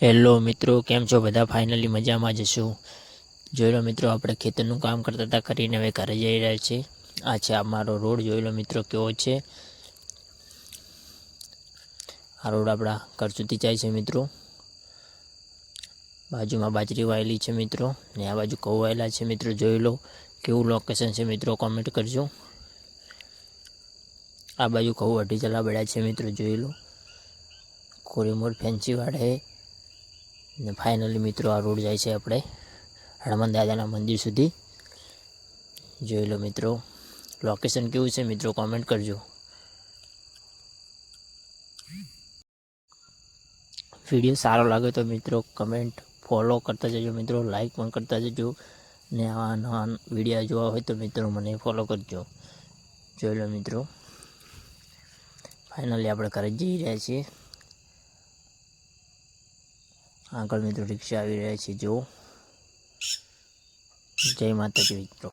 Hello મિત્રો, કેમ છો બધા? ફાઇનલી મજામાં જશું. જોઈ લો મિત્રો, આપણે ખેતરનું કામ કરતા હતા કરીને હવે ઘરે જઈ રહ્યા છીએ. આ છે અમારો રોડ. જોઈ લો મિત્રો કેવો છે. આ રોડ આપણા ઘર સુધી જાય છે મિત્રો. બાજુમાં બાજરી વાયેલી છે મિત્રો, ને આ બાજુ ઘઉં વાયેલા છે મિત્રો. જોઈ લો કેવું લોકેશન છે મિત્રો, કોમેન્ટ કરજો. આ બાજુ ઘઉં અઢી ચલા પડ્યા છે મિત્રો. જોઈ લો કોરીમોર ફેન્સી વાળે. ને ફાઇનલી મિત્રો આ રોડ જાય છે આપણે હનુમાન દાદાના મંદિર સુધી. જોઈ લો મિત્રો લોકેશન કેવું છે મિત્રો, કોમેન્ટ કરજો. વિડીયો સારો લાગે તો મિત્રો કમેન્ટ ફોલો કરતા જજો મિત્રો, લાઈક પણ કરતા જજો. ને આવા નવા વિડીયો જોવા હોય તો મિત્રો મને ફોલો કરજો. જોઈ લો મિત્રો ફાઇનલી આપણે ઘરે જઈ રહ્યા છીએ. આગળ મિત્રો રિક્ષા આવી રહ્યા છે. જો જય માતાજી મિત્રો.